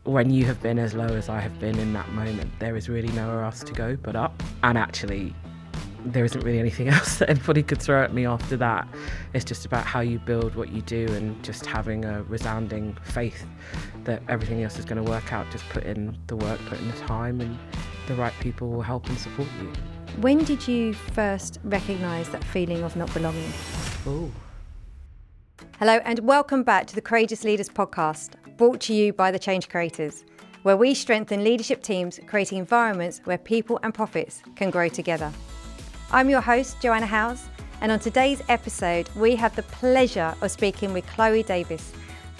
when you have been as low as I have been in that moment, there is really nowhere else to go but up. And actually, there isn't really anything else that anybody could throw at me after that. It's just about how you build what you do and just having a resounding faith that everything else is going to work out. Just put in the work, put in the time, and the right people will help and support you. When did you first recognise that feeling of not belonging? Ooh. Hello and welcome back to the Courageous Leaders podcast, brought to you by the Change Creators, where we strengthen leadership teams, creating environments where people and profits can grow together. I'm your host, Joanna Howes, and on today's episode, we have the pleasure of speaking with Chloe Davies,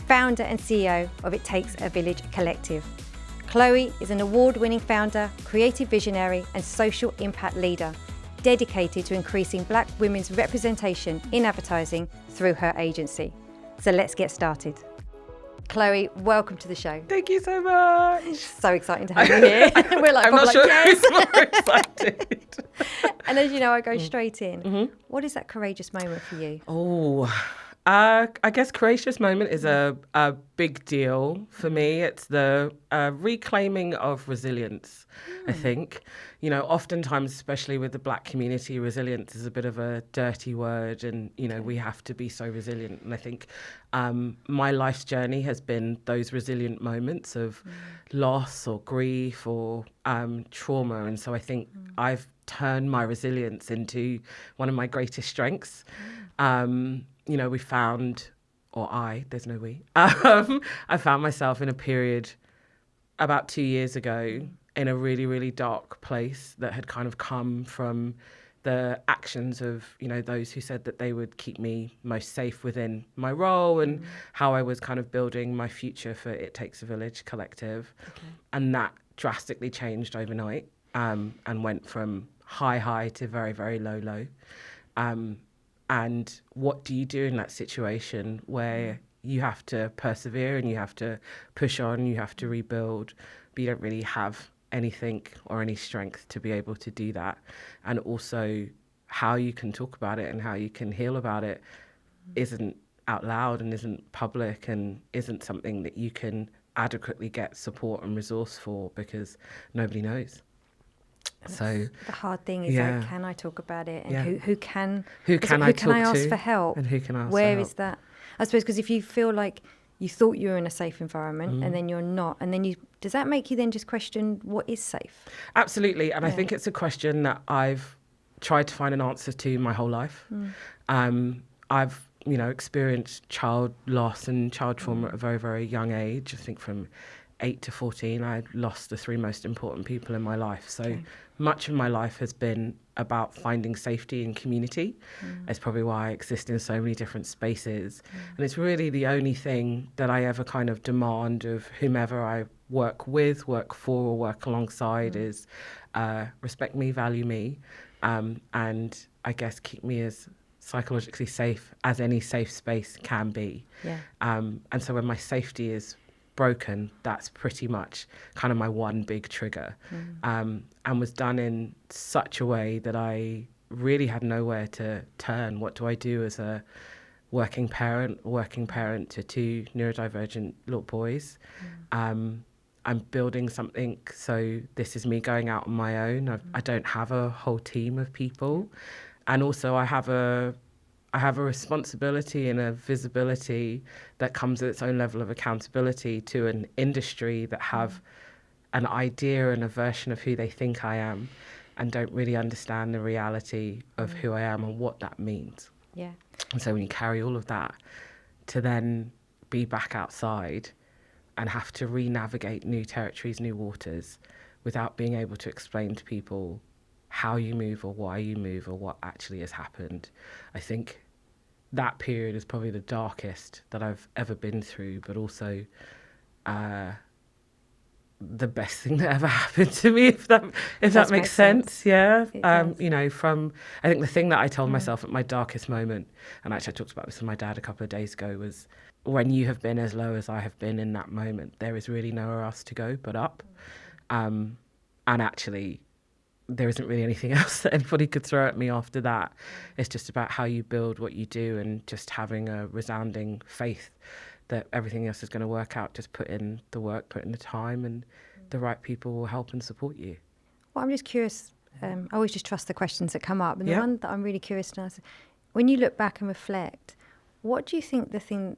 founder and CEO of It Takes a Village Collective. Chloe is an award-winning founder, creative visionary, and social impact leader, dedicated to increasing Black women's representation in advertising through her agency. So let's get started. Chloe, welcome to the show. Thank you so much. So exciting to have you here. We're like, I'm not sure yes. who's more excited. And as you know, I go straight in. Mm-hmm. What is that courageous moment for you? I guess courageous moment is a big deal for me. It's the reclaiming of resilience, I think. You know, oftentimes, especially with the Black community, resilience is a bit of a dirty word and, you know, we have to be so resilient. And I think my life's journey has been those resilient moments of loss or grief or trauma. And so I think I've turned my resilience into one of my greatest strengths. You know, we found, or I, there's no we, I found myself in a period about 2 years ago in a really, really dark place that had kind of come from the actions of, you know, those who said that they would keep me most safe within my role and how I was kind of building my future for It Takes a Village Collective. Okay. And that drastically changed overnight and went from high to very, very low. And what do you do in that situation where you have to persevere and you have to push on, you have to rebuild, but you don't really have anything or any strength to be able to do that? And also how you can talk about it and how you can heal about it isn't out loud and isn't public and isn't something that you can adequately get support and resource for because nobody knows. So the hard thing is like, can I talk about it? And who can I ask for help? And who can ask Where for help? is that? I suppose because if you feel like you thought you were in a safe environment and then you're not, and then does that make you then just question what is safe? Absolutely. And I think it's a question that I've tried to find an answer to my whole life. I've, you know, experienced child loss and child trauma at a very, very young age. I think from 8 to 14, I lost the three most important people in my life. So much of my life has been about finding safety in community. That's probably why I exist in so many different spaces. And it's really the only thing that I ever kind of demand of whomever I work with, work for, or work alongside is respect me, value me, and I guess keep me as psychologically safe as any safe space can be. And so when my safety is broken, that's pretty much kind of my one big trigger, and was done in such a way that I really had nowhere to turn. What do I do as a working parent to two neurodivergent little boys? I'm building something, so this is me going out on my own. I don't have a whole team of people, and also I have a responsibility and a visibility that comes with its own level of accountability to an industry that have an idea and a version of who they think I am and don't really understand the reality of who I am and what that means. Yeah. And so when you carry all of that to then be back outside and have to re-navigate new territories, new waters, without being able to explain to people how you move or why you move or what actually has happened. I think that period is probably the darkest that I've ever been through, but also the best thing that ever happened to me, if that makes sense. Yeah. You know, I think the thing that I told myself at my darkest moment, and actually I talked about this with my dad a couple of days ago, was when you have been as low as I have been in that moment, there is really nowhere else to go but up. And actually, there isn't really anything else that anybody could throw at me after that. It's just about how you build what you do and just having a resounding faith that everything else is going to work out. Just put in the work, put in the time, and the right people will help and support you. Well, I'm just curious. I always just trust the questions that come up. And the Yeah. one that I'm really curious to ask, when you look back and reflect, what do you think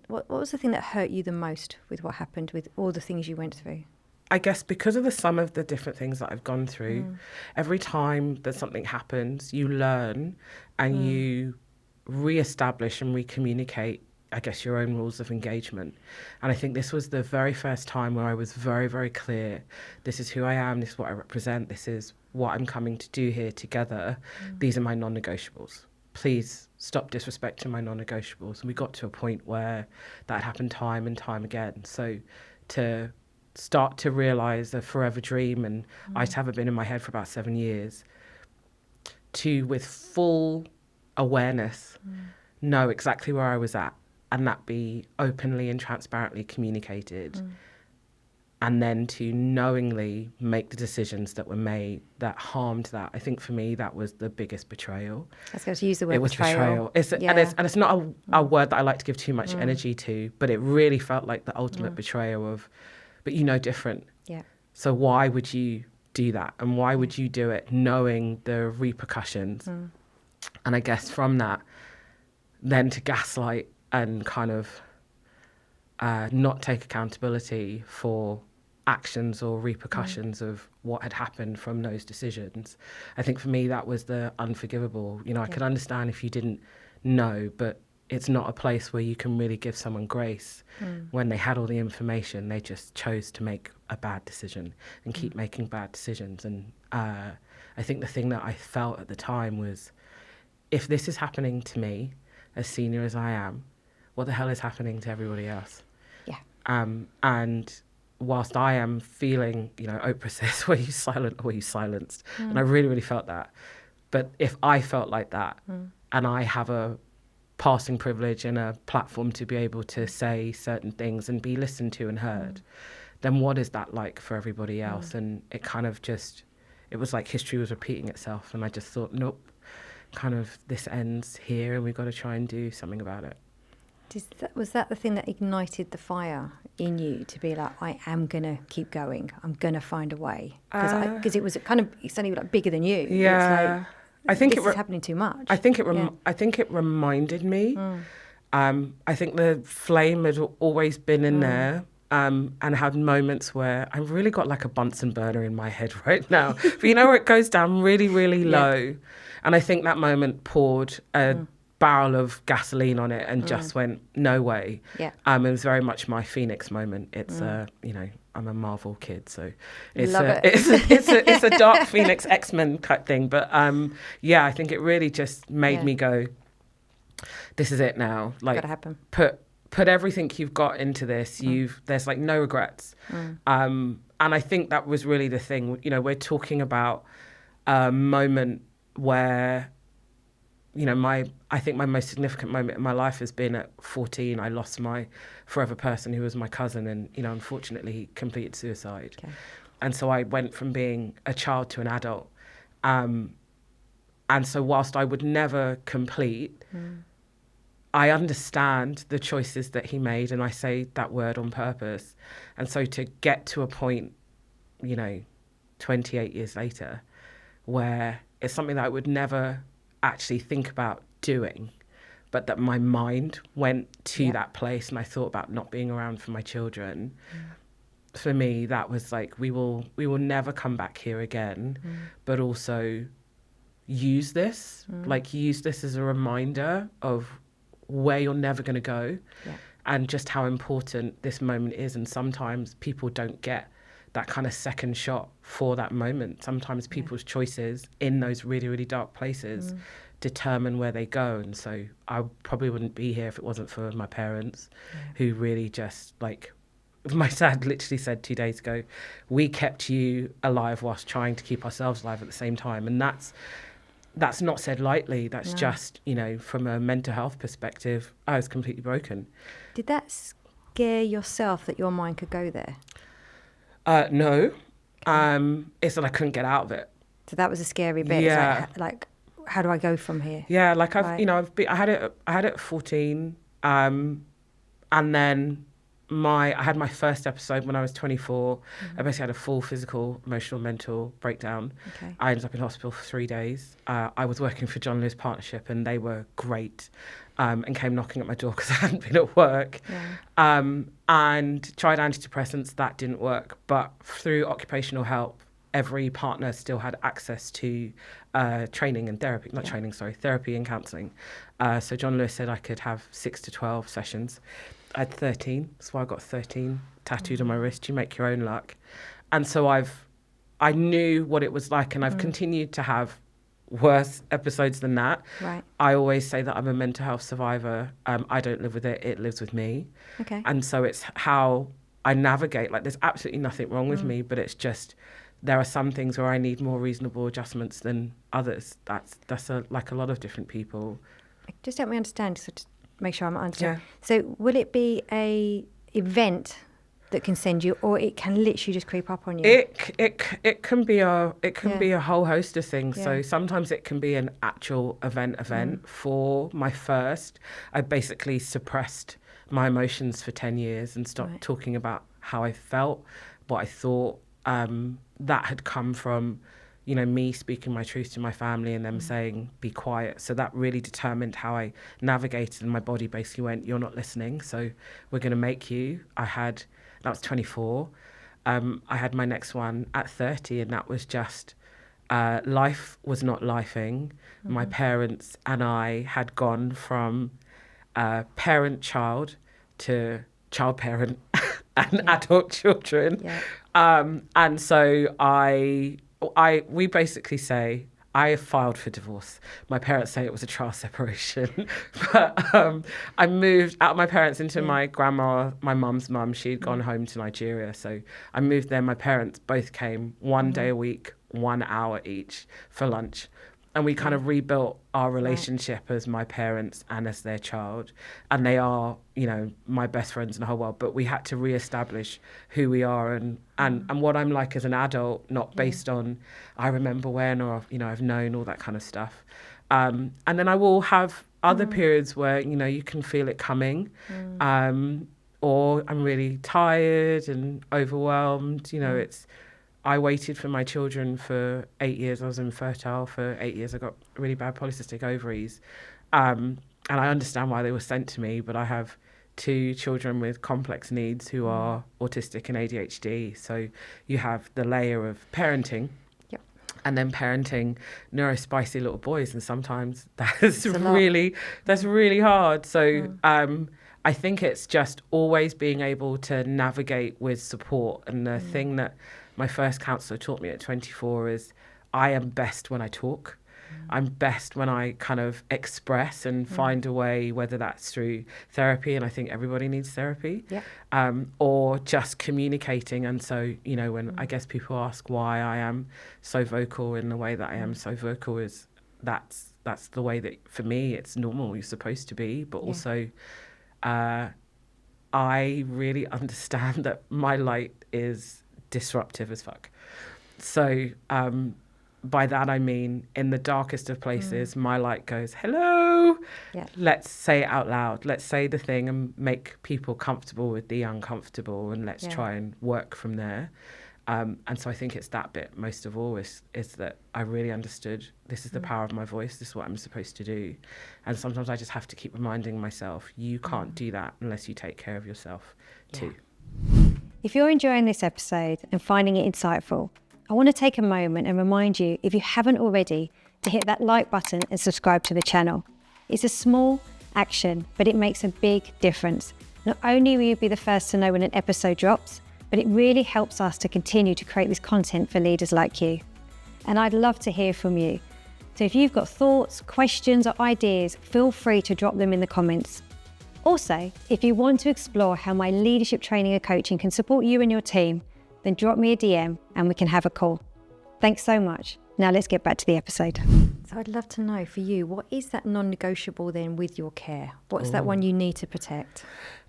what was the thing that hurt you the most with what happened, with all the things you went through? I guess because of the sum of the different things that I've gone through, every time that something happens, you learn and you re-establish and re-communicate, I guess, your own rules of engagement. And I think this was the very first time where I was very, very clear. This is who I am. This is what I represent. This is what I'm coming to do here together. These are my non-negotiables. Please stop disrespecting my non-negotiables. And we got to a point where that happened time and time again. So to start to realise a forever dream, and I used to have it been in my head for about 7 years, to with full awareness know exactly where I was at, and that be openly and transparently communicated, and then to knowingly make the decisions that were made that harmed that. I think for me that was the biggest betrayal. I was going to use the word It was betrayal. And it's not a word that I like to give too much energy to, but it really felt like the ultimate betrayal of, but you know different. Yeah. So why would you do that? And why would you do it knowing the repercussions? And I guess from that, then to gaslight and kind of not take accountability for actions or repercussions of what had happened from those decisions. I think for me, that was the unforgivable. You know, I could understand if you didn't know, but it's not a place where you can really give someone grace when they had all the information. They just chose to make a bad decision and keep making bad decisions. And I think the thing that I felt at the time was, if this is happening to me, as senior as I am, what the hell is happening to everybody else? Yeah. And whilst I am feeling, you know, Oprah says, were you silent or were you silenced? And I really, really felt that. But if I felt like that, and I have a passing privilege and a platform to be able to say certain things and be listened to and heard, then what is that like for everybody else? And it kind of just, it was like history was repeating itself. And I just thought, nope, kind of this ends here and we've got to try and do something about it. Was that the thing that ignited the fire in you to be like, I am going to keep going, I'm going to find a way? Because it was kind of, it's only like bigger than you. Yeah. It's like, I think this is happening too much. I think it reminded me. I think the flame had always been in there, and had moments where I've really got like a Bunsen burner in my head right now. But you know where it goes down really, really low, and I think that moment poured a barrel of gasoline on it and just went, no way. Yeah. It was very much my Phoenix moment. It's you know, I'm a Marvel kid, so it's a dark Phoenix X-Men type thing. But yeah, I think it really just made me go, this is it now. Like, gotta happen. Put everything you've got into this. There's like no regrets. And I think that was really the thing. You know, we're talking about a moment where, you know, I think my most significant moment in my life has been at 14. I lost my forever person who was my cousin, and, you know, unfortunately he completed suicide. Okay. And so I went from being a child to an adult. And so whilst I would never complete, I understand the choices that he made, and I say that word on purpose. And so to get to a point, you know, 28 years later, where it's something that I would never actually think about doing, but that my mind went to that place and I thought about not being around for my children. For me, that was like, we will never come back here again, but also use this as a reminder of where you're never going to go and just how important this moment is. And sometimes people don't get that kind of second shot for that moment. Sometimes people's choices in those really, really dark places determine where they go. And so I probably wouldn't be here if it wasn't for my parents who really just, like, my dad literally said 2 days ago, we kept you alive whilst trying to keep ourselves alive at the same time. And that's not said lightly. That's just, you know, from a mental health perspective, I was completely broken. Did that scare yourself that your mind could go there? No. It's that I couldn't get out of it. So that was a scary bit. Yeah. It's like, how do I go from here? Yeah, like I had it at 14, and then I had my first episode when I was 24. I basically had a full physical, emotional, mental breakdown. Okay. I ended up in hospital for 3 days. I was working for John Lewis Partnership, and they were great, and came knocking at my door because I hadn't been at work. Yeah. And tried antidepressants. That didn't work. But through occupational help, every partner still had access to training and therapy, therapy and counselling. So John Lewis said I could have 6 to 12 sessions. I had 13, that's why I got 13 tattooed on my wrist. You make your own luck. And so I knew what it was like, and I've continued to have worse episodes than that. Right. I always say that I'm a mental health survivor. I don't live with it, it lives with me. Okay. And so it's how I navigate. Like, there's absolutely nothing wrong with me, but it's just there are some things where I need more reasonable adjustments than others. That's like a lot of different people. Just help me understand, so to make sure I'm understanding. Yeah. So will it be a event that can send you, or it can literally just creep up on you? It can be a whole host of things. Yeah. So sometimes it can be an actual event. For my first, I basically suppressed my emotions for 10 years and stopped talking about how I felt, what I thought. That had come from, me speaking my truth to my family and them saying, be quiet. So that really determined how I navigated, and my body basically went, you're not listening, so we're going to make you. That was 24. I had my next one at 30, and that was just, life was not lifing. My parents and I had gone from parent-child to child-parent and adult children. Yeah. And so we basically say, I filed for divorce. My parents say it was a trial separation. But I moved out of my parents into my grandma, my mum's mum. She'd gone home to Nigeria. So I moved there. My parents both came 1 day a week, 1 hour each for lunch. And we kind of rebuilt our relationship as my parents and as their child. And they are, my best friends in the whole world. But we had to reestablish who we are and what I'm like as an adult, not based on I remember when, or, I've known, all that kind of stuff. And then I will have other periods where, you can feel it coming. Or I'm really tired and overwhelmed. I waited for my children for 8 years. I was infertile for 8 years. I got really bad polycystic ovaries. And I understand why they were sent to me, but I have 2 children with complex needs who are autistic and ADHD. So you have the layer of parenting. Yep. And then parenting neurospicy little boys. And sometimes that's really hard. So I think it's just always being able to navigate with support. And the thing that my first counsellor taught me at 24 is I am best when I talk. I'm best when I kind of express and find a way, whether that's through therapy, and I think everybody needs therapy, or just communicating. And so, when I guess people ask why I am so vocal in the way that I am so vocal, is that's the way that, for me, it's normal. You're supposed to be, but also I really understand that my light is disruptive as fuck. So by that I mean, in the darkest of places, my light goes, hello, let's say it out loud. Let's say the thing and make people comfortable with the uncomfortable, and let's try and work from there. And so I think it's that bit most of all is that I really understood this is the power of my voice, this is what I'm supposed to do. And sometimes I just have to keep reminding myself, you can't do that unless you take care of yourself too. If you're enjoying this episode and finding it insightful, I want to take a moment and remind you, if you haven't already, to hit that like button and subscribe to the channel. It's a small action, but it makes a big difference. Not only will you be the first to know when an episode drops, but it really helps us to continue to create this content for leaders like you. And I'd love to hear from you. So if you've got thoughts, questions, or ideas, feel free to drop them in the comments. Also, if you want to explore how my leadership training and coaching can support you and your team, then drop me a DM and we can have a call. Thanks so much. Now let's get back to the episode. So I'd love to know, for you, what is that non-negotiable then with your care? What's that one you need to protect?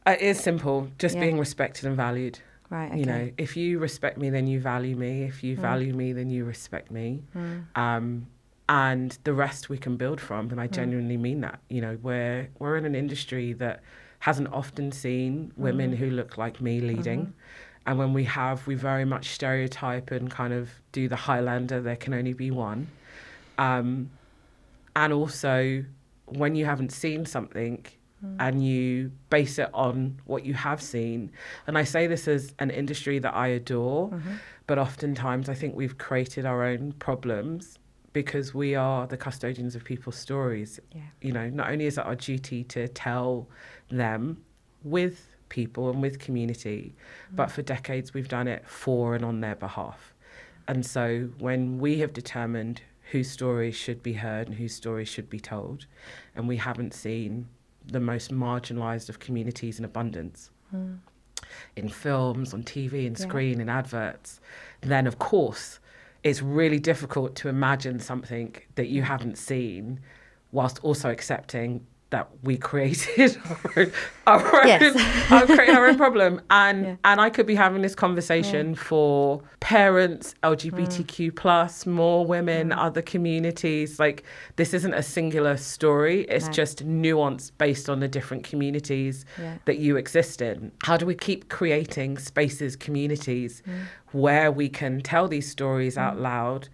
It is simple, just being respected and valued. Right, okay. If you respect me, then you value me. If you value me, then you respect me. And the rest we can build from. And I genuinely mean that. We're in an industry that hasn't often seen women who look like me leading. And when we have, we very much stereotype and kind of do the Highlander, there can only be one. And also, when you haven't seen something and you base it on what you have seen, and I say this as an industry that I adore, but oftentimes I think we've created our own problems because we are the custodians of people's stories. You know, not only is it our duty to tell them with people and with community, but for decades we've done it for and on their behalf. And so when we have determined whose stories should be heard and whose stories should be told, and we haven't seen the most marginalised of communities in abundance in films, on TV and screen, in adverts, then of course it's really difficult to imagine something that you haven't seen whilst also accepting that we created our own problem. And I could be having this conversation for parents, LGBTQ plus, more women, other communities. Like, this isn't a singular story. It's just nuance based on the different communities that you exist in. How do we keep creating spaces, communities where we can tell these stories out loud,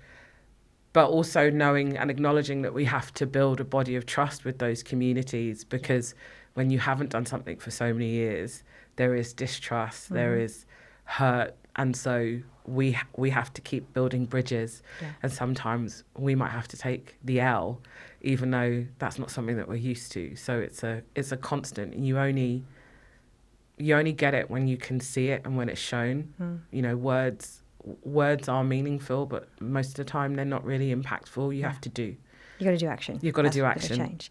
but also knowing and acknowledging that we have to build a body of trust with those communities, because when you haven't done something for so many years, there is distrust, there is hurt, and so we have to keep building bridges, and sometimes we might have to take the L, even though that's not something that we're used to. So it's a constant, and you only get it when you can see it and when it's shown. You know, words are meaningful, but most of the time they're not really impactful. You have to do. You've got to do action. You've got to do action. Change.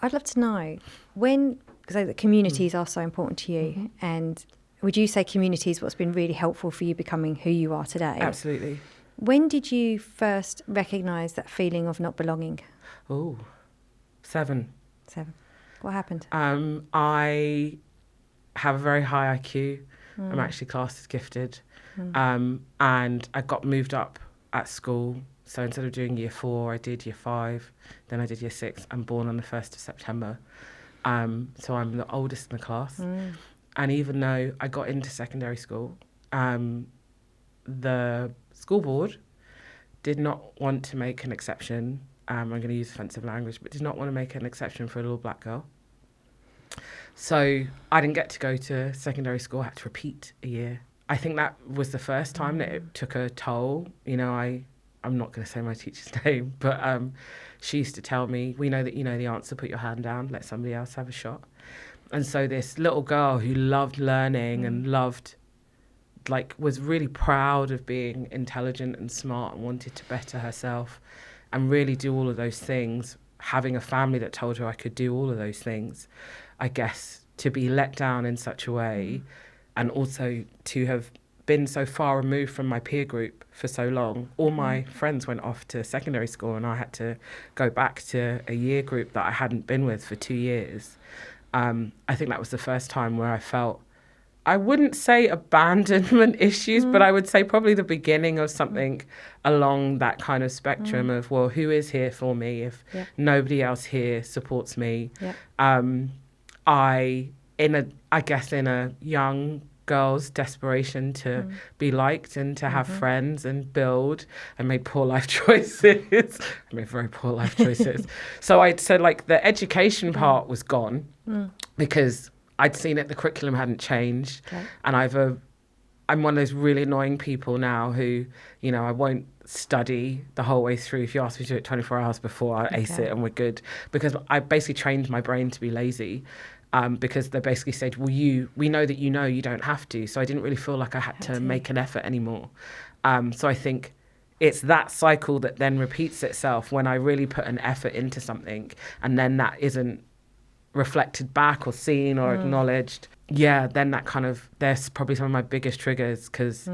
I'd love to know because the communities are so important to you, and would you say community is what's been really helpful for you becoming who you are today? Absolutely. When did you first recognise that feeling of not belonging? Oh, 7. What happened? I have a very high IQ. I'm actually classed as gifted. And I got moved up at school. So instead of doing year 4, I did year 5. Then I did year 6. I'm born on the 1st of September. So I'm the oldest in the class. And even though I got into secondary school, the school board did not want to make an exception. I'm going to use offensive language, but did not want to make an exception for a little black girl. So I didn't get to go to secondary school. I had to repeat a year. I think that was the first time that it took a toll. You know, I'm not going to say my teacher's name, but she used to tell me, we know that you know the answer, put your hand down, let somebody else have a shot. And so this little girl who loved learning and was really proud of being intelligent and smart and wanted to better herself and really do all of those things, having a family that told her I could do all of those things, I guess, to be let down in such a way, and also to have been so far removed from my peer group for so long. All my friends went off to secondary school and I had to go back to a year group that I hadn't been with for 2 years. I think that was the first time where I felt, I wouldn't say abandonment issues, but I would say probably the beginning of something along that kind of spectrum of, well, who is here for me if nobody else here supports me? I guess in a young girl's desperation to be liked and to have friends and build, I made poor life choices. I made very poor life choices. So I'd said, like, the education part was gone because I'd seen it, the curriculum hadn't changed. And I'm one of those really annoying people now who, you know, I won't study the whole way through. If you ask me to do it 24 hours before, I ace it and we're good. Because I basically trained my brain to be lazy. Because they basically said, well, we know that you don't have to. So I didn't really feel like I had to make an effort anymore. So I think it's that cycle that then repeats itself when I really put an effort into something and then that isn't reflected back or seen or acknowledged. Yeah, then that kind of, there's probably some of my biggest triggers because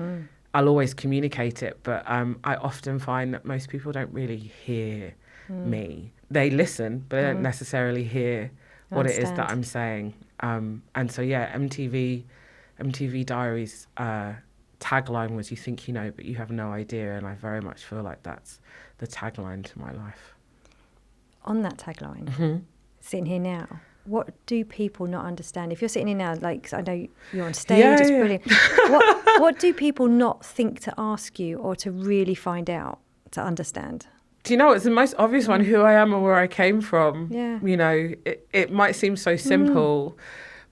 I'll always communicate it. But I often find that most people don't really hear me. They listen, but they don't necessarily hear what it is that I'm saying. And so, yeah, MTV Diaries tagline was, you think you know, but you have no idea. And I very much feel like that's the tagline to my life. On that tagline, sitting here now, what do people not understand? If you're sitting in now, like, 'cause I know you're on stage, it's brilliant. What do people not think to ask you or to really find out, to understand? Do you know, it's the most obvious one, who I am and where I came from. Yeah. You know, it might seem so simple,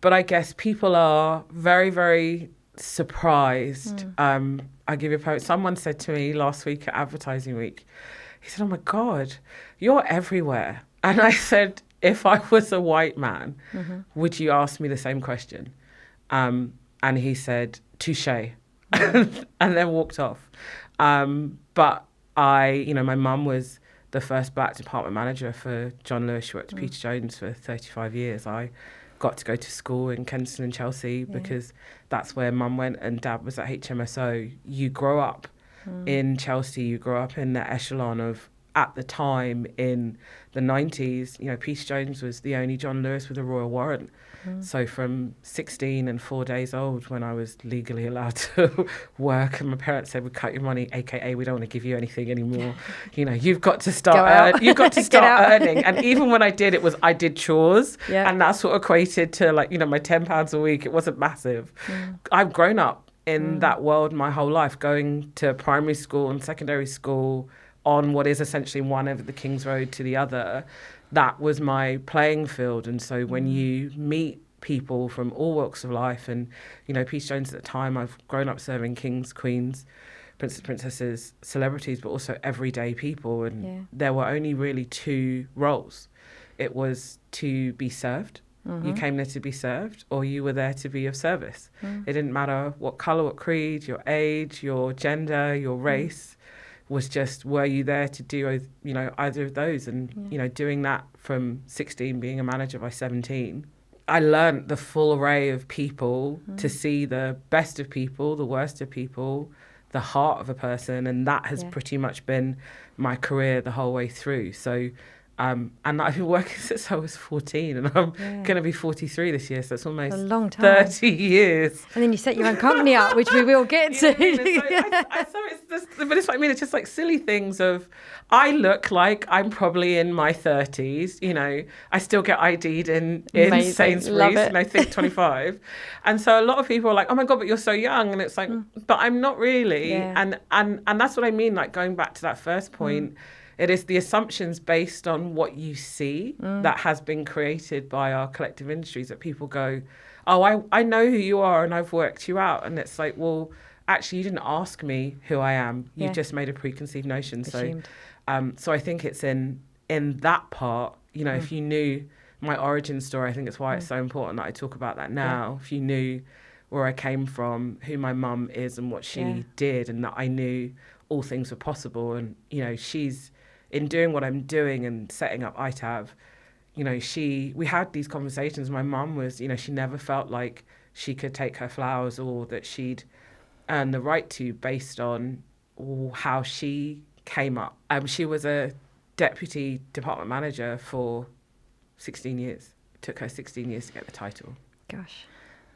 but I guess people are very, very surprised. I give you a post. Someone said to me last week at Advertising Week, he said, "Oh my God, you're everywhere." And I said, if I was a white man, would you ask me the same question? And he said, touche, and then walked off. But my mum was the first black department manager for John Lewis. She worked at Peter Jones for 35 years. I got to go to school in Kensington and Chelsea because that's where mum went and dad was at HMSO. You grow up in Chelsea, you grow up in the echelon of, at the time in the 90s, you know, Peter Jones was the only John Lewis with a royal warrant. So from 16 and 4 days old, when I was legally allowed to work, and my parents said, "We cut your money, aka we don't want to give you anything anymore. You know, you've got to start earning." And even when I did, I did chores, and that sort of equated to, like, you know, my £10 a week. It wasn't massive. I've grown up in that world my whole life, going to primary school and secondary school on what is essentially one of the King's Road to the other. That was my playing field. And so when you meet people from all walks of life, and, you know, Peter Jones at the time, I've grown up serving kings, queens, princes, princesses, celebrities, but also everyday people. And there were only really two roles. It was to be served. You came there to be served, or you were there to be of service. It didn't matter what colour, what creed, your age, your gender, your race. Was just, were you there to do, you know, either of those? And, you know, doing that from 16, being a manager by 17, I learned the full array of people, to see the best of people, the worst of people, the heart of a person. And that has pretty much been my career the whole way through. So, and I've been working since I was 14, and I'm going to be 43 this year, so it's almost a long time. 30 years. And then you set your own company up, which we will get to. But it's what I mean, it's just like silly things of, I look like I'm probably in my 30s, you know, I still get ID'd in Sainsbury's, and I think 25. And so a lot of people are like, "Oh my God, but you're so young." And it's like, but I'm not really. Yeah. And that's what I mean, like, going back to that first point, it is the assumptions based on what you see that has been created by our collective industries, that people go, "Oh, I know who you are and I've worked you out." And it's like, well, actually, you didn't ask me who I am. You just made a preconceived notion. Assumed. So I think it's in that part, you know, if you knew my origin story, I think it's why it's so important that I talk about that now. If you knew where I came from, who my mum is and what she did, and that I knew all things were possible. And, you know, she's, in doing what I'm doing and setting up ITAV, you know, we had these conversations. My mum was, you know, she never felt like she could take her flowers, or that she'd earn the right to, based on how she came up. She was a deputy department manager for 16 years. It took her 16 years to get the title. Gosh.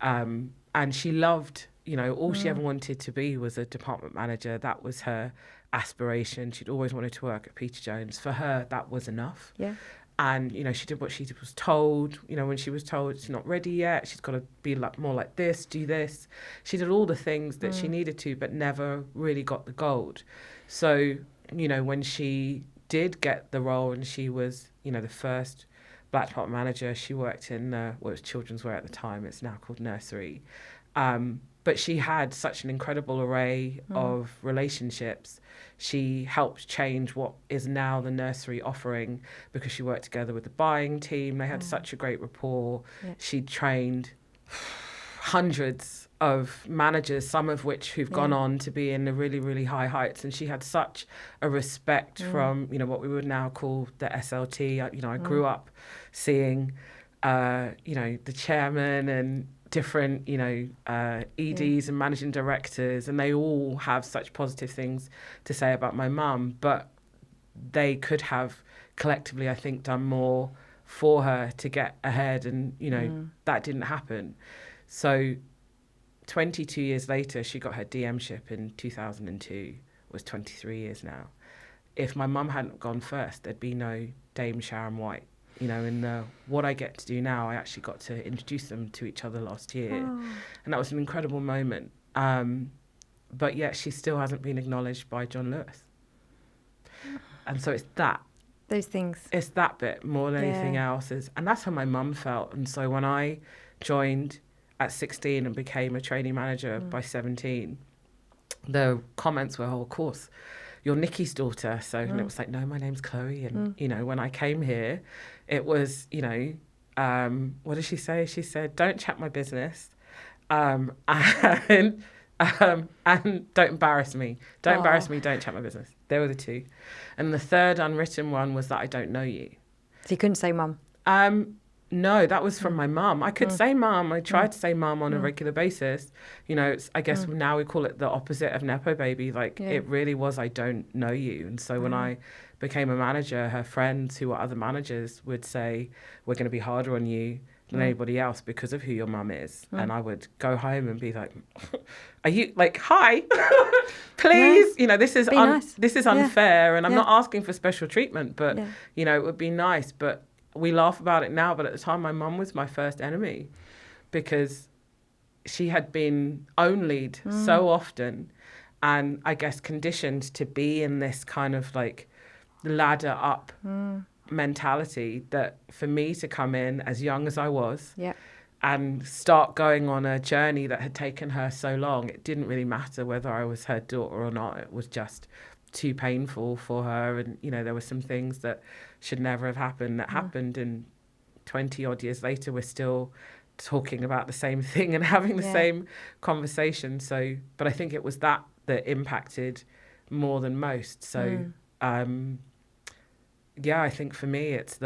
And she loved, you know, all she ever wanted to be was a department manager. That was her aspiration. She'd always wanted to work at Peter Jones. For her, that was enough. Yeah. And, you know, she did what she was told. You know, when she was told she's not ready yet, she's got to be like more like this, do this. She did all the things that she needed to, but never really got the gold. So, you know, when she did get the role, and she was, you know, the first black department manager, she worked in, well, it was children's wear at the time. It's now called nursery. But she had such an incredible array of relationships. She helped change what is now the nursery offering, because she worked together with the buying team. They had such a great rapport. Yeah. She trained hundreds of managers, some of which who've gone on to be in the really, really high heights. And she had such a respect from, you know, what we would now call the SLT. I grew up seeing, you know, the chairman and different, you know, EDs and managing directors, and they all have such positive things to say about my mum, but they could have collectively, I think, done more for her to get ahead, and, you know, that didn't happen. So 22 years later, she got her DM-ship in 2002, was 23 years now. If my mum hadn't gone first, there'd be no Dame Sharon White. you know, in what I get to do now, I actually got to introduce them to each other last year. And that was an incredible moment. But yet she still hasn't been acknowledged by John Lewis. And so it's that. Those things. It's that bit more than anything else. And that's how my mum felt. And so when I joined at 16 and became a trainee manager by 17, the comments were, oh, of course, you're Nikki's daughter. So and it was like, no, my name's Chloe. And, you know, when I came here, it was, you know, what did she say? She said, don't chat my business. And don't embarrass me. Don't embarrass me, don't chat my business. There were the two. And the third unwritten one was that I don't know you. So you couldn't say mum? No, that was from my mum. I could say mum. I tried to say mum on a regular basis. You know, I guess now we call it the opposite of Nepo baby. Like, it really was, I don't know you. And so when I became a manager, her friends who were other managers would say, we're going to be harder on you than anybody else because of who your mum is. And I would go home and be like, are you, like, hi, please, you know, this is this is unfair, and I'm not asking for special treatment, but, you know, it would be nice. But we laugh about it now, but at the time my mum was my first enemy because she had been onlyed so often, and I guess conditioned to be in this kind of like ladder up mentality, that for me to come in as young as I was and start going on a journey that had taken her so long, it didn't really matter whether I was her daughter or not. It was just too painful for her. And, you know, there were some things that should never have happened that happened. And 20 odd years later, we're still talking about the same thing and having the same conversation. So, but I think it was that impacted more than most. So, I think for me, it's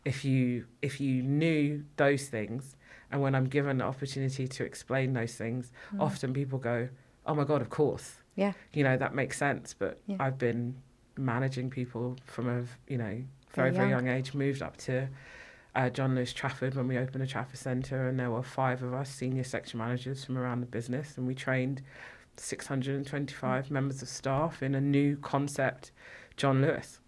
if you knew those things, and when I'm given the opportunity to explain those things, often people go, oh my God, of course. Yeah. You know, that makes sense. But I've been managing people from a, you know, very young age, moved up to John Lewis Trafford when we opened a Trafford Centre, and there were 5 of us senior section managers from around the business, and we trained 625 members of staff in a new concept, John Lewis.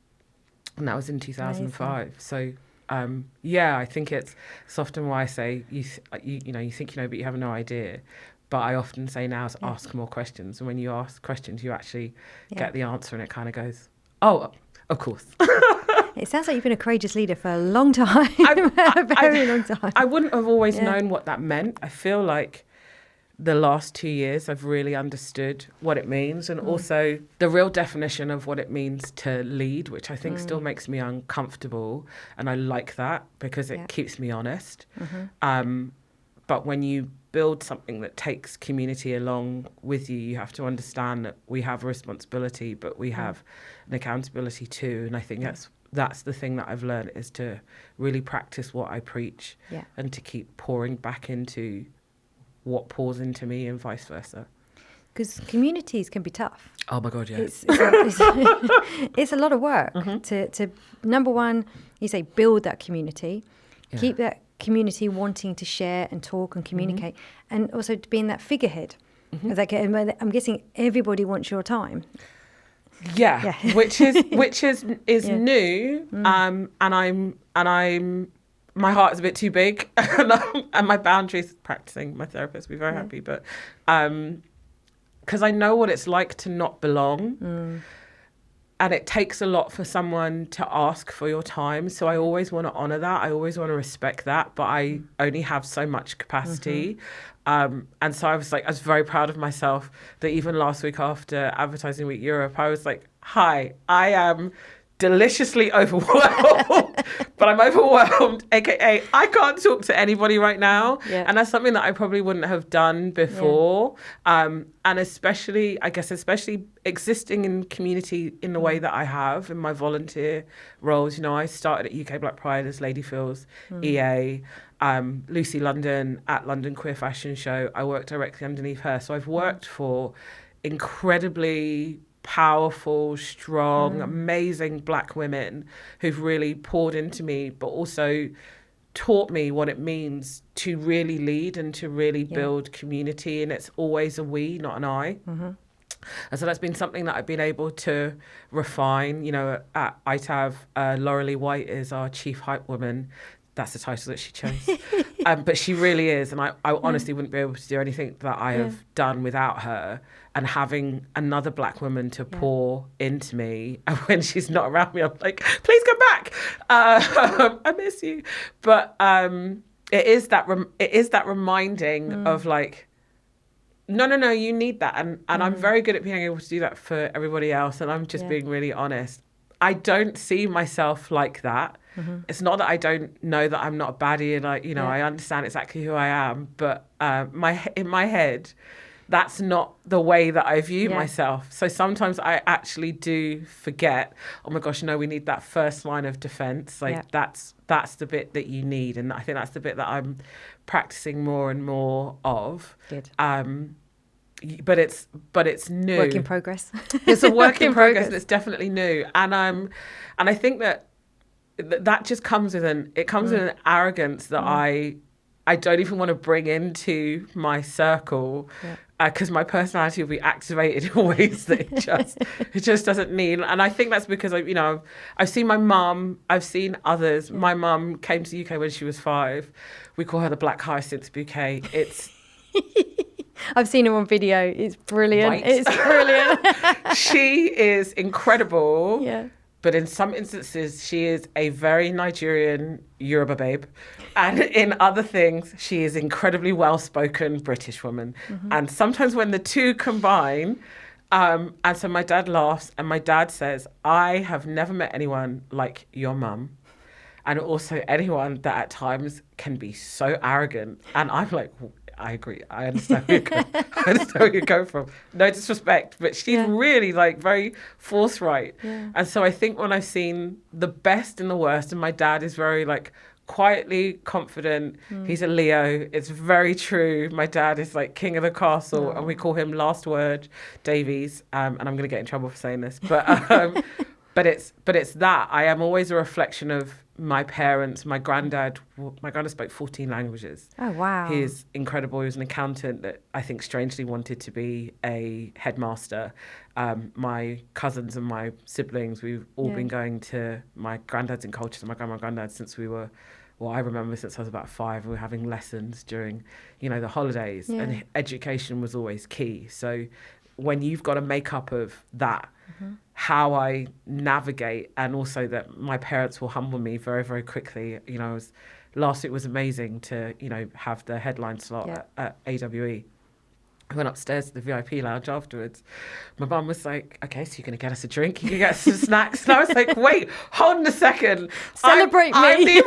And that was in 2005. Amazing. So, I think it's often why I say, you think you know, but you have no idea. But I often say now is ask more questions. And when you ask questions, you actually get the answer, and it kind of goes, oh, of course. It sounds like you've been a courageous leader for a long time, a very long time. I wouldn't have always known what that meant. I feel like the last 2 years I've really understood what it means, and also the real definition of what it means to lead, which I think still makes me uncomfortable, and I like that because it keeps me honest. But when you build something that takes community along with you, you have to understand that we have a responsibility, but we have an accountability too. And I think that's the thing that I've learned, is to really practice what I preach and to keep pouring back into what pours into me, and vice versa. Because communities can be tough. Oh my God, yeah. It's a lot of work to number one, you say, build that community, keep that community wanting to share and talk and communicate, and also to be in that figurehead. Like, I'm guessing everybody wants your time. Yeah. which is new, and I'm my heart is a bit too big, and my boundaries, practicing, my therapist will be very happy, but because I know what it's like to not belong, and it takes a lot for someone to ask for your time. So I always want to honour that. I always want to respect that, but I only have so much capacity. And so I was very proud of myself that even last week after Advertising Week Europe, I was like, hi, I am deliciously overwhelmed, but I'm overwhelmed, aka I can't talk to anybody right now, and that's something that I probably wouldn't have done before, and especially existing in community in the way that I have in my volunteer roles. You know, I started at UK Black Pride as Lady Phil's EA, Lucy London at London Queer Fashion Show, I worked directly underneath her, so I've worked for incredibly powerful, strong, amazing Black women who've really poured into me, but also taught me what it means to really lead and to really build community. And it's always a we, not an I. And so that's been something that I've been able to refine. You know, at ITAV, Laurelie White is our chief hype woman. That's the title that she chose. But she really is. And I honestly wouldn't be able to do anything that I have done without her. And having another black woman to pour into me, and when she's not around me, I'm like, please come back. I miss you. But it is that reminding of like, no, you need that. And I'm very good at being able to do that for everybody else. And I'm just being really honest. I don't see myself like that. It's not that I don't know that I'm not a baddie and I understand exactly who I am. But in my head, that's not the way that I view myself. So sometimes I actually do forget, oh my gosh, no, we need that first line of defense. Like that's the bit that you need. And I think that's the bit that I'm practicing more and more of. Good. But it's new. Work in progress. It's a work in progress. And it's definitely new. And I think that just comes with an arrogance that I don't even want to bring into my circle, because my personality will be activated in ways that it just doesn't need. And I think that's because I've seen my mum, I've seen others. My mum came to the UK when she was 5. We call her the Black Hyacinth Bouquet. It's I've seen her on video. It's brilliant. Right. It's brilliant. She is incredible. Yeah. But in some instances, she is a very Nigerian Yoruba babe. And in other things, she is incredibly well-spoken British woman. And sometimes when the two combine, and so my dad laughs and my dad says, I have never met anyone like your mum. And also anyone that at times can be so arrogant. And I'm like, I agree. I understand where you go from. No disrespect, but she's really like very forthright. Yeah. And so I think when I've seen the best and the worst, and my dad is very like quietly confident. He's a Leo. It's very true. My dad is like king of the castle, and we call him Last Word Davies. And I'm going to get in trouble for saying this, but but it's that I am always a reflection of my parents. My granddad spoke 14 languages. Oh, wow. He's incredible. He was an accountant that I think strangely wanted to be a headmaster. My cousins and my siblings, we've all been going to my granddad's in Colchester, my grandma and granddad, since I remember since I was about 5. We were having lessons during, the holidays, and education was always key. So when you've got a makeup of that, how I navigate, and also that my parents will humble me very, very quickly. Last week was amazing to, have the headline slot at AWE. I went upstairs to the VIP lounge afterwards. My mum was like, okay, so you're going to get us a drink? You can get us some snacks? And I was like, wait, hold on a second. Celebrate me. I'm the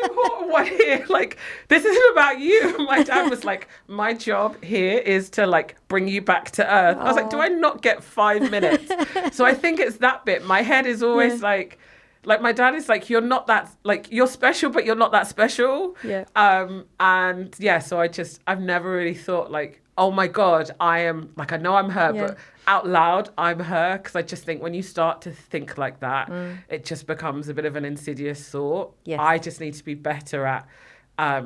important one here. Like, this isn't about you. And my dad was like, my job here is to, like, bring you back to earth. I was like, do I not get 5 minutes? So I think it's that bit. My head is always like my dad is like, you're not that, like, you're special, but you're not that special. Yeah. And yeah, so I've never really thought like, oh my God, I am, like, I know I'm her, but out loud, I'm her. Because I just think when you start to think like that, it just becomes a bit of an insidious thought. Yes. I just need to be better at, I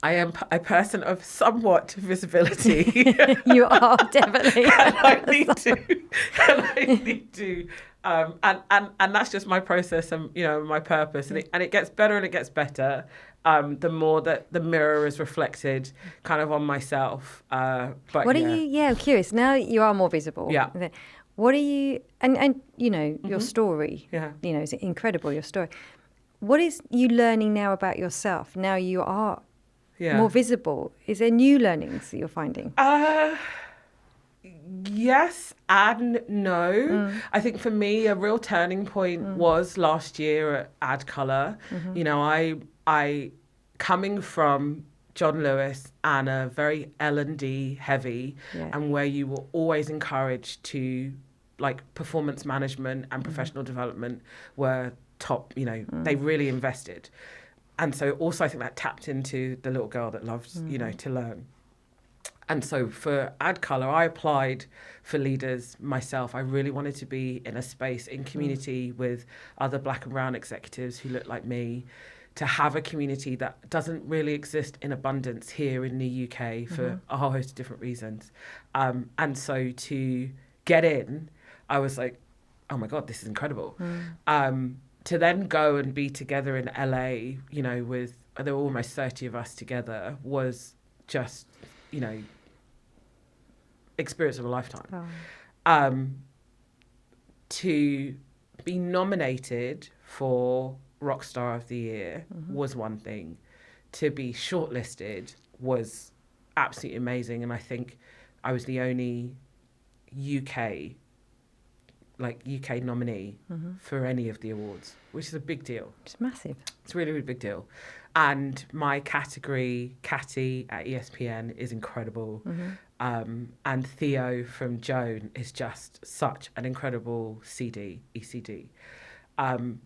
am a person of somewhat visibility. You are, definitely. and I need to. And that's just my process and my purpose, and it gets better and it gets better the more that the mirror is reflected kind of on myself. But what are you? I'm curious. Now you are more visible. Yeah. What are you? And your story. Yeah. It's incredible, your story. What is you learning now about yourself? Now you are more visible. Is there new learnings that you're finding? Yes and no. I think for me, a real turning point was last year at ADCOLOR. I coming from John Lewis and a very L&D heavy, and where you were always encouraged to, like, performance management and professional development were top, they really invested. And so also I think that tapped into the little girl that loves, to learn. And so for ADCOLOR, I applied for leaders myself. I really wanted to be in a space, in community with other Black and brown executives who looked like me, to have a community that doesn't really exist in abundance here in the UK for a whole host of different reasons. And so to get in, I was like, oh my God, this is incredible. To then go and be together in LA, you know, there were almost 30 of us together, was just, you know, experience of a lifetime. To be nominated for Rockstar of the Year was one thing. To be shortlisted was absolutely amazing. And I think I was the only UK nominee for any of the awards, which is a big deal. It's massive. It's a really, really big deal. And my category, Catty at ESPN, is incredible. And Theo from Joan is just such an incredible ECD.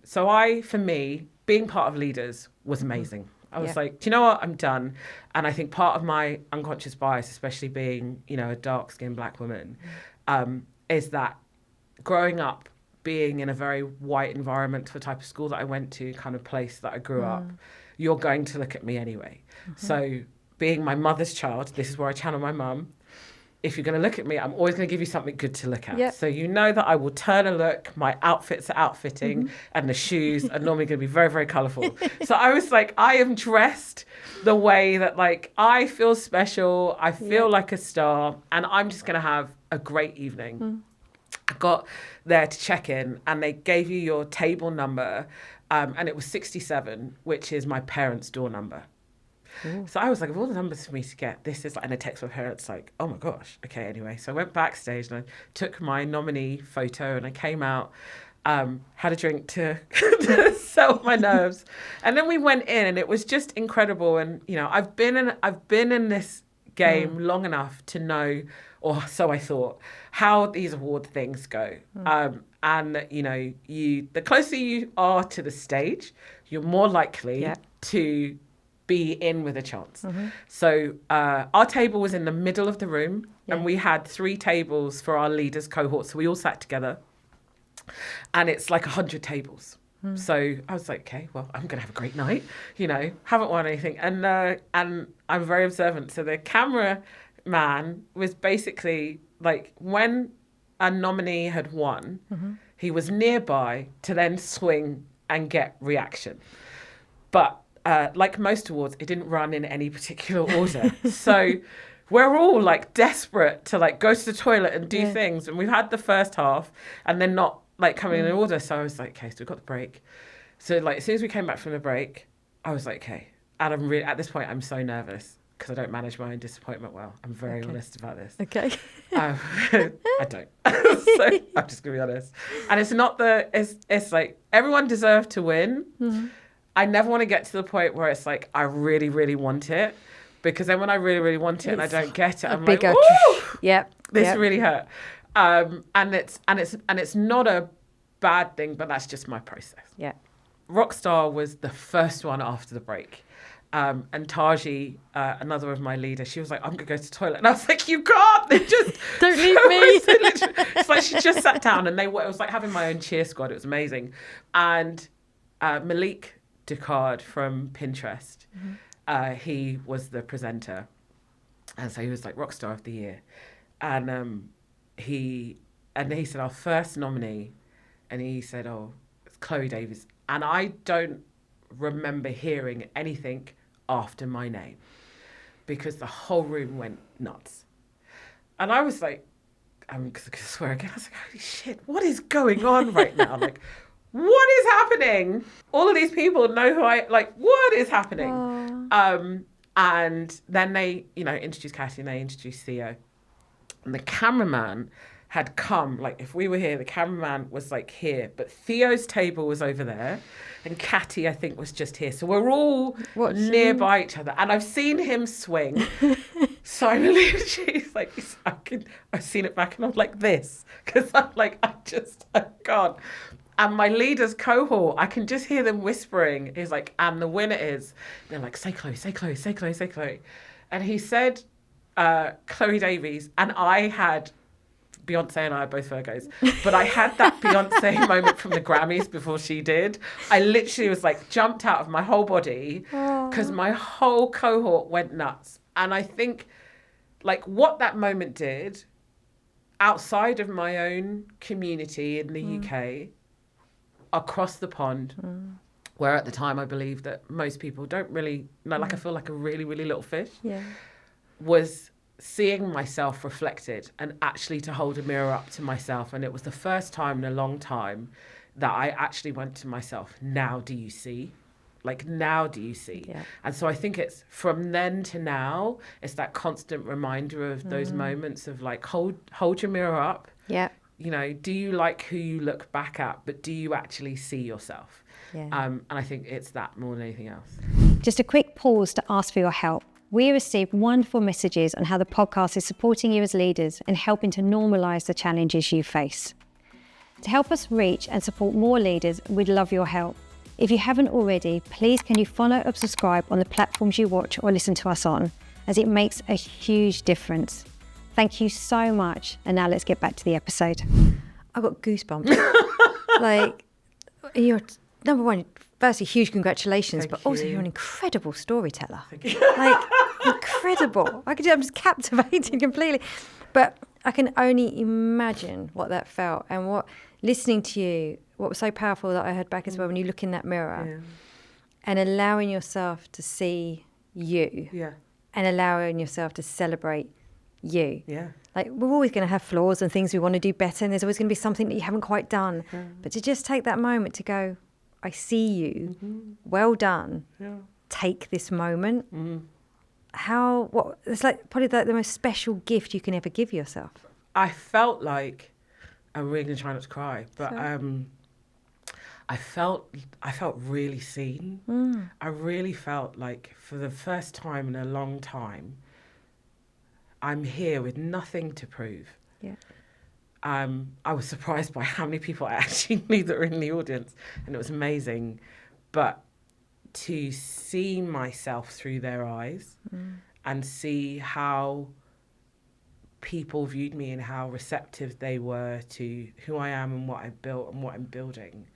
So for me, being part of Leaders was amazing. I was like, do you know what? I'm done. And I think part of my unconscious bias, especially being, you know, a dark-skinned black woman, is that growing up, being in a very white environment, the type of school that I went to, kind of place that I grew up, you're going to look at me anyway. So being my mother's child, this is where I channel my mum. If you're going to look at me, I'm always going to give you something good to look at. So you know that I will turn a look, my outfits are outfitting, and the shoes are normally going to be very, very colourful. So I was like, I am dressed the way that, like, I feel special, I feel like a star, and I'm just going to have a great evening. I got there to check in, and they gave you your table number, and it was 67, which is my parents' door number. So I was like, of all the numbers for me to get, this is like, and I text my parents like, oh my gosh, okay, anyway. So I went backstage and I took my nominee photo and I came out, had a drink to settle my nerves. And then we went in and it was just incredible. And, you know, I've been in this game long enough to know, or so I thought, how these award things go. And, you know, the closer you are to the stage, you're more likely to be in with a chance. So our table was in the middle of the room and we had 3 tables for our leaders cohort. So we all sat together and it's like 100 tables. So I was like, okay, well, I'm going to have a great night. You know, haven't won anything. And I'm very observant. So the camera man was basically like, when a nominee had won, he was nearby to then swing and get reaction. But like most awards, it didn't run in any particular order. So we're all like desperate to like go to the toilet and do things. And we've had the first half and then not like coming in order. So I was like, okay, so we've got the break. So like as soon as we came back from the break, I was like, okay. And I'm really, at this point, I'm so nervous because I don't manage my own disappointment well. I'm very honest about this. Okay. I don't. So I'm just going to be honest. And it's not it's like everyone deserved to win. I never want to get to the point where it's like, I really, really want it. Because then when I really, really want it and I don't get it, I'm like, ooh, this really hurt. And it's not a bad thing, but that's just my process. Yeah. Rockstar was the first one after the break. And Taji, another of my leaders, she was like, I'm going to go to the toilet. And I was like, you can't. They just don't leave me. It's like she just sat down and it was like having my own cheer squad. It was amazing. And Malik Ducard from Pinterest, he was the presenter. And so he was like Rockstar of the Year. And he said, our first nominee, and he said, oh, it's Chloe Davies. And I don't remember hearing anything after my name because the whole room went nuts. And I was like, I'm going to swear again, I was like, holy shit, what is going on right now? Like, what is happening? All of these people know who what is happening? And then they, you know, introduced Catty and they introduced Theo. And the cameraman had come, like if we were here, the cameraman was like here, but Theo's table was over there and Catty, I think, was just here. So we're all nearby each other. And I've seen him swing. So I'm literally like, I've seen it back and I'm like this. Because I'm like, I can't. And my leaders cohort, I can just hear them whispering. He's like, and the winner is, they're like, say Chloe, say Chloe, say Chloe, say Chloe. And he said Chloe Davies, and I had Beyonce and I are both Virgos, but I had that Beyonce moment from the Grammys before she did. I literally was like jumped out of my whole body because my whole cohort went nuts. And I think like what that moment did outside of my own community in the UK, across the pond, where at the time I believed that most people don't really know, like I feel like a really, really little fish, was seeing myself reflected and actually to hold a mirror up to myself. And it was the first time in a long time that I actually went to myself, now do you see? Like, now do you see? Yeah. And so I think it's from then to now, it's that constant reminder of those moments of like, hold your mirror up. Yeah. You know, do you like who you look back at, but do you actually see yourself? Yeah. And I think it's that more than anything else. Just a quick pause to ask for your help. We received wonderful messages on how the podcast is supporting you as leaders and helping to normalise the challenges you face. To help us reach and support more leaders, we'd love your help. If you haven't already, please can you follow or subscribe on the platforms you watch or listen to us on, as it makes a huge difference. Thank you so much. And now let's get back to the episode. I've got goosebumps. Like, you're, number one, firstly, huge congratulations, but also you're an incredible storyteller. Like, incredible. I'm just captivated completely. But I can only imagine what that felt and what, listening to you, what was so powerful that I heard back as well when you look in that mirror and allowing yourself to see you and allowing yourself to celebrate you. Yeah. Like, we're always going to have flaws and things we want to do better, and there's always going to be something that you haven't quite done. But to just take that moment to go, I see you, well done, take this moment. It's like probably the most special gift you can ever give yourself. I felt like, I'm really going to try not to cry, but I felt really seen. I really felt like for the first time in a long time, I'm here with nothing to prove. Yeah. I was surprised by how many people I actually knew that were in the audience, and it was amazing. But to see myself through their eyes and see how people viewed me and how receptive they were to who I am and what I built and what I'm building,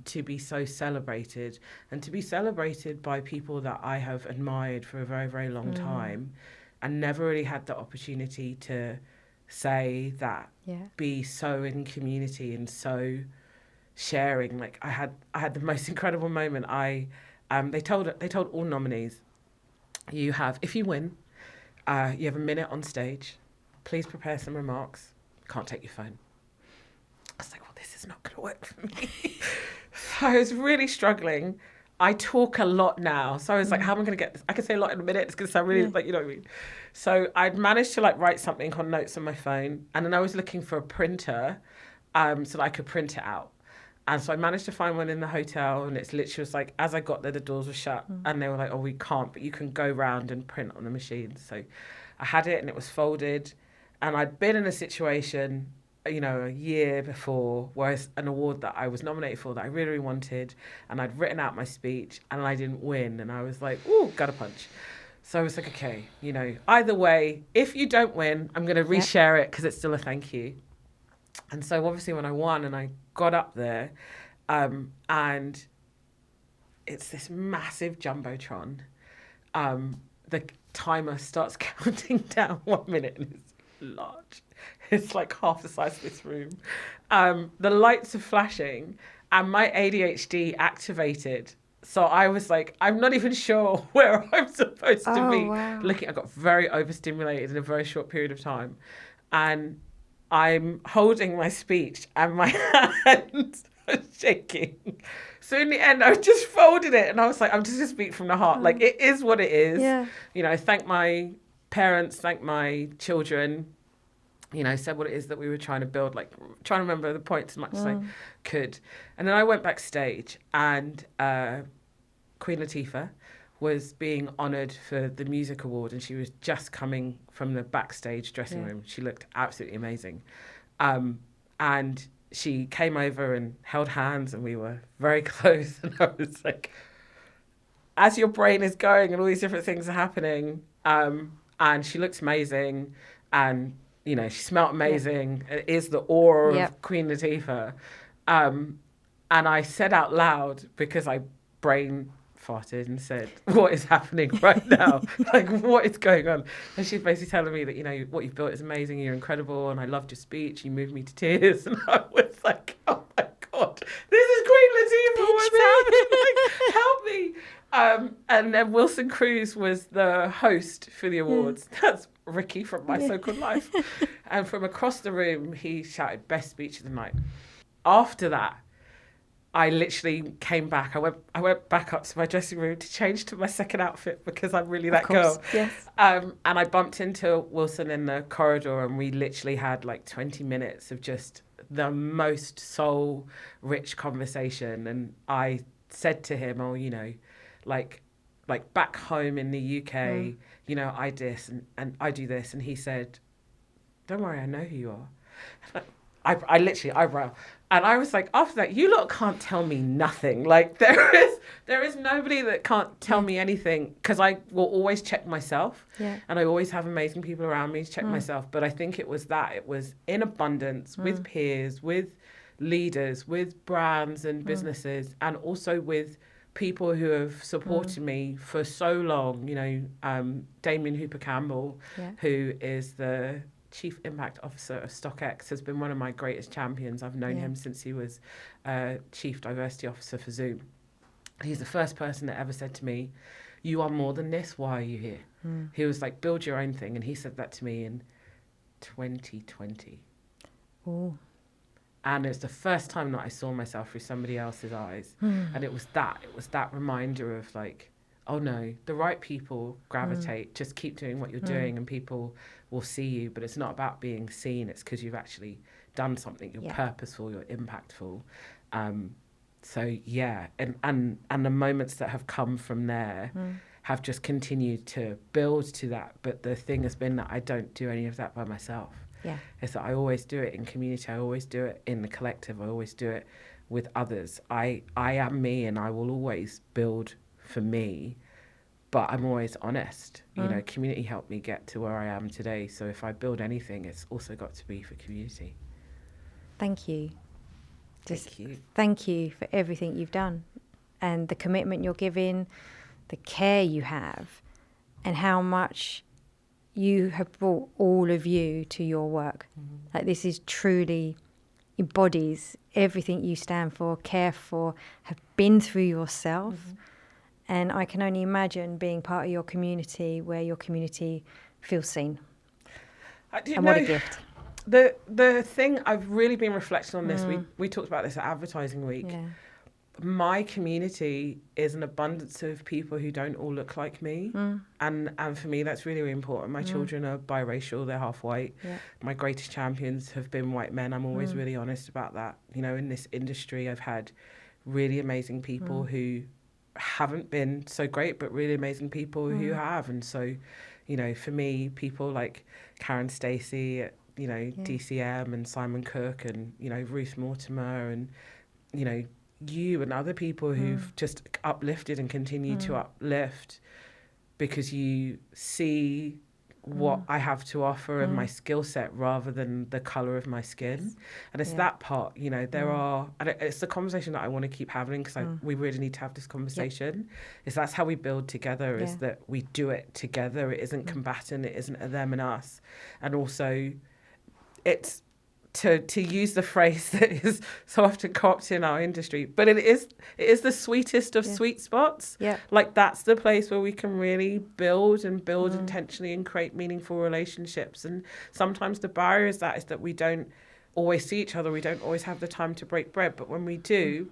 to be so celebrated and to be celebrated by people that I have admired for a very, very long time and never really had the opportunity to say that, be so in community and so sharing. Like I had the most incredible moment. They told all nominees, you have, if you win, you have a minute on stage. Please prepare some remarks. Can't take your phone. I was like, well, this is not going to work for me. So I was really struggling. I talk a lot now. So I was like, how am I going to get this? I can say a lot in a minute. It's going to sound really, like, you know what I mean? So I'd managed to like write something on notes on my phone. And then I was looking for a printer so that I could print it out. And so I managed to find one in the hotel. And it's literally was like, as I got there, the doors were shut. And they were like, oh, we can't, but you can go round and print on the machine. So I had it and it was folded. And I'd been in a situation, you know, a year before, where an award that I was nominated for that I really, really wanted, and I'd written out my speech and I didn't win. And I was like, ooh, gut a punch. So I was like, okay, you know, either way, if you don't win, I'm going to reshare it because it's still a thank you. And so obviously when I won and I got up there, and it's this massive Jumbotron, the timer starts counting down 1 minute and it's large. It's like half the size of this room. The lights are flashing and my ADHD activated. So I was like, I'm not even sure where I'm supposed to be. Wow. I got very overstimulated in a very short period of time. And I'm holding my speech and my hands are shaking. So in the end, I just folded it and I was like, I'm just going to speak from the heart. Like, it is what it is. Yeah. You know, thank my parents, thank my children, you know, said what it is that we were trying to build, like trying to remember the points as much as I could. And then I went backstage and Queen Latifah was being honoured for the music award and she was just coming from the backstage dressing room. She looked absolutely amazing. And she came over and held hands and we were very close. And I was like, as your brain is going and all these different things are happening, and she looked amazing. And you know, she smelled amazing. It is the aura of Queen Latifah. And I said out loud, because I brain farted and said, what is happening right now? Like, what is going on? And she's basically telling me that, you know, what you've built is amazing, you're incredible, and I loved your speech, you moved me to tears. And I was like, oh my God, this is Queen Latifah, what's happening? Like, help me. And then Wilson Cruz was the host for the awards. That's Ricky from My So-Called Life. And from across the room, he shouted, best speech of the night. After that, I literally came back. I went back up to my dressing room to change to my second outfit because I'm really that girl. Yes. And I bumped into Wilson in the corridor, and we literally had like 20 minutes of just the most soul-rich conversation. And I said to him, oh, you know, like back home in the UK, you know, I this and I do this. And he said, don't worry, I know who you are. I literally eyebrow. And I was like, after that, you lot can't tell me nothing. Like, there is nobody that can't tell me anything, because I will always check myself. Yeah. And I always have amazing people around me to check myself. But I think it was in abundance with peers, with leaders, with brands and businesses, and also with people who have supported me for so long. You know, Damien Hooper Campbell, who is the Chief Impact Officer of StockX, has been one of my greatest champions. I've known him since he was Chief Diversity Officer for Zoom. He's the first person that ever said to me, you are more than this, why are you here? He was like, build your own thing. And he said that to me in 2020. Ooh. And it's the first time that I saw myself through somebody else's eyes. And it was that reminder of like, oh no, the right people gravitate, just keep doing what you're doing and people will see you. But it's not about being seen, it's because you've actually done something, you're purposeful, you're impactful. So yeah, and the moments that have come from there have just continued to build to that. But the thing has been that I don't do any of that by myself. Yeah. It's that I always do it in community, I always do it in the collective, I always do it with others. I am me, and I will always build for me, but I'm always honest. You know, community helped me get to where I am today. So if I build anything, it's also got to be for community. Thank you. Thank you. Thank you for everything you've done, and the commitment you're giving, the care you have, and how much you have brought all of you to your work. Like, this is truly embodies everything you stand for, care for, have been through yourself. And I can only imagine being part of your community where your community feels seen. And what a gift. The thing I've really been reflecting on this, we talked about this at Advertising Week. Yeah. My community is an abundance of people who don't all look like me. And for me, that's really, really important. My children are biracial, they're half white. Yeah. My greatest champions have been white men. I'm always really honest about that. You know, in this industry, I've had really amazing people who haven't been so great, but really amazing people who have. And so, you know, for me, people like Karen Stacey, you know, DCM and Simon Cook and, you know, Ruth Mortimer and, you know, you and other people who've just uplifted and continue to uplift because you see what I have to offer and my skill set rather than the colour of my skin. And it's that part, you know, there are, and it's the conversation that I want to keep having because we really need to have this conversation, is that's how we build together, is that we do it together. It isn't combatant, it isn't a them and us. And also it's, to use the phrase that is so often co-opted in our industry, but it is the sweetest of sweet spots. Yeah. Like, that's the place where we can really build intentionally and create meaningful relationships. And sometimes the barrier is that we don't always see each other. We don't always have the time to break bread. But when we do,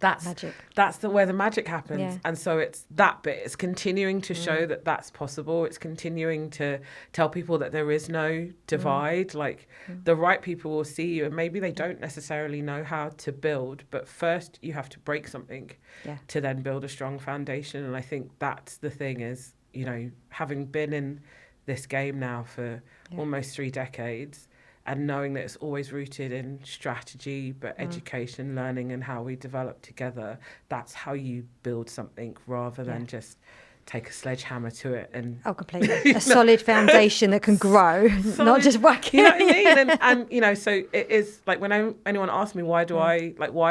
that's magic. That's where the magic happens. Yeah. And so it's that bit. It's continuing to show that that's possible. It's continuing to tell people that there is no divide. Like, the right people will see you, and maybe they don't necessarily know how to build, but first you have to break something to then build a strong foundation. And I think that's the thing is, you know, having been in this game now for almost 3 decades, and knowing that it's always rooted in strategy, but education, learning, and how we develop together, that's how you build something rather than just take a sledgehammer to it and completely a solid foundation that can grow, not just whack it. You know what I mean? And so it is like when anyone asks me why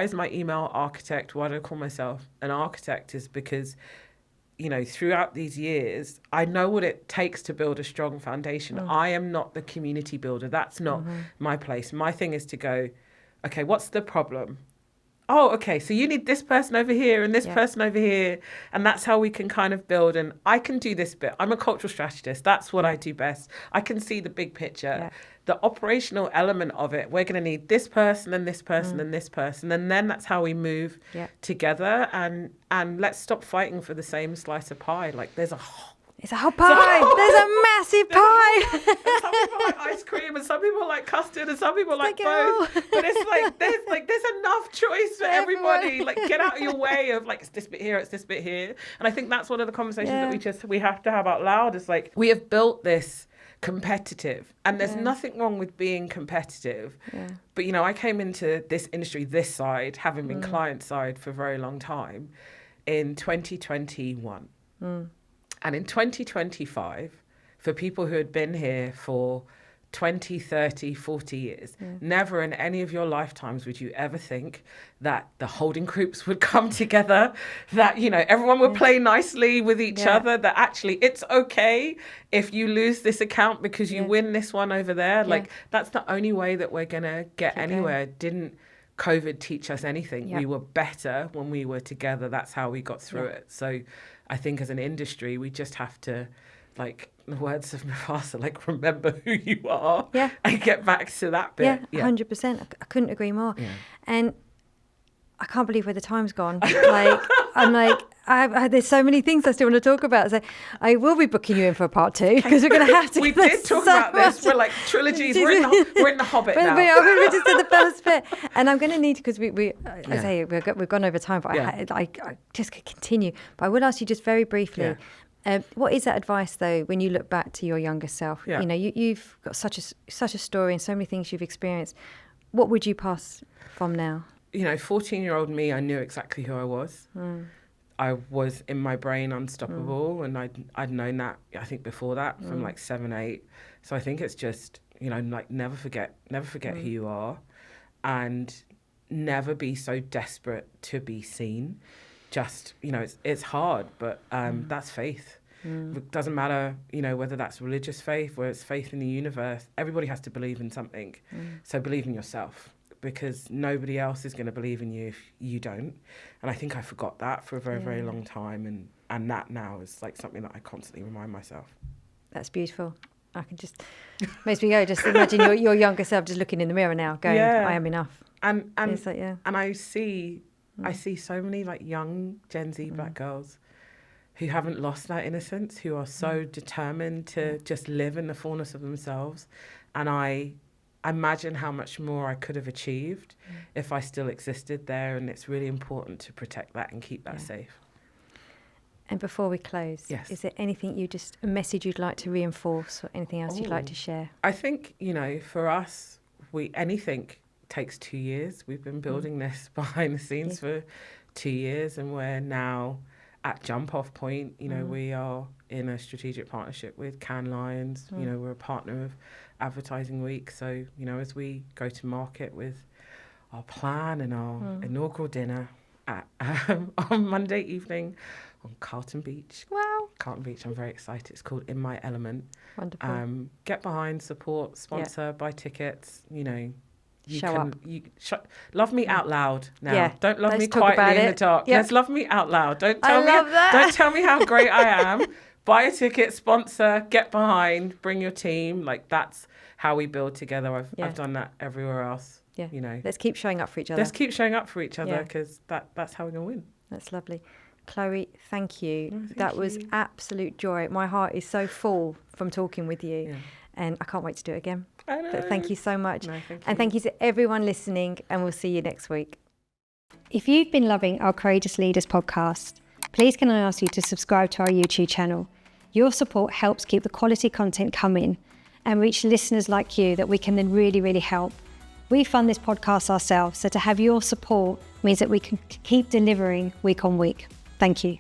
is my email architect? Why do I call myself an architect? Is because throughout these years, I know what it takes to build a strong foundation. I am not the community builder. That's not my place. My thing is to go, okay, what's the problem? Oh, okay, so you need this person over here and this person over here. And that's how we can kind of build. And I can do this bit. I'm a cultural strategist. That's what I do best. I can see the big picture. Yeah. The operational element of it, we're going to need this person and this person and this person. And then that's how we move together. And let's stop fighting for the same slice of pie. Like there's a whole pie. There's a massive pie. Some people like ice cream and some people like custard and some people like both. But it's there's enough choice for everybody. Like get out of your way of like, it's this bit here, it's this bit here. And I think that's one of the conversations that we have to have out loud. It's like, we have built this competitive and there's nothing wrong with being competitive. Yeah. But I came into this industry, this side, having been client side for a very long time, in 2021. And in 2025, for people who had been here for 20, 30, 40 years, never in any of your lifetimes would you ever think that the holding groups would come together, that, everyone would play nicely with each other, that actually it's okay if you lose this account because you win this one over there. Like, that's the only way that we're going to get anywhere. Didn't COVID teach us anything? We were better when we were together. That's how we got through it. So I think as an industry, we just have to, like the words of Mufasa, like remember who you are and get back to that bit. Yeah, 100%. I couldn't agree more. Yeah. And I can't believe where the time's gone. There's so many things I still want to talk about. So I will be booking you in for a part 2 because we're going to have to. We did talk about this. We're like trilogies. We're in the Hobbit now. We just did the first bit, and I'm going to need, because we've gone over time, but I just could continue. But I will ask you just very briefly. What is that advice though when you look back to your younger self? Yeah. You've got such a story and so many things you've experienced. What would you pass from now? 14-year-old me, I knew exactly who I was. I was in my brain unstoppable, and I'd known that, I think, before that, from like 7, 8. So I think it's just, like never forget who you are, and never be so desperate to be seen. Just, it's hard, but that's faith. It doesn't matter, whether that's religious faith, whether it's faith in the universe. Everybody has to believe in something. So believe in yourself, because nobody else is going to believe in you if you don't. And I think I forgot that for a very, very long time. And that now is like something that I constantly remind myself. That's beautiful. I can just, makes me go, just imagine your younger self just looking in the mirror now going, I am enough. And I see so many like young Gen Z black girls who haven't lost that innocence, who are so determined to just live in the fullness of themselves. And I imagine how much more I could have achieved if I still existed there. And it's really important to protect that and keep that safe. And before we close, is there anything a message you'd like to reinforce, or anything else you'd like to share? I think, for us, anything takes 2 years. We've been building this behind the scenes for 2 years, and we're now at jump off point. We are in a strategic partnership with Cannes Lions. We're a partner of Advertising Week. So, as we go to market with our plan and our inaugural dinner on Monday evening on Carlton Beach. Wow. Carlton Beach, I'm very excited. It's called In My Element. Wonderful. Get behind, support, sponsor, buy tickets, Show up. Love me out loud now. Yeah, don't love me quietly in the dark. Yep. Let's love me out loud. Don't tell me how great I am. Buy a ticket, sponsor, get behind, bring your team. Like, that's how we build together. I've done that everywhere else. Yeah. Let's keep showing up for each other. Let's keep showing up for each other, because that's how we're going to win. That's lovely. Chloe, thank you. That was absolute joy. My heart is so full from talking with you. Yeah. And I can't wait to do it again. I know. But thank you so much. No, thank you. And thank you to everyone listening, and we'll see you next week. If you've been loving our Courageous Leaders podcast, please can I ask you to subscribe to our YouTube channel. Your support helps keep the quality content coming and reach listeners like you that we can then really, really help. We fund this podcast ourselves, so to have your support means that we can keep delivering week on week. Thank you.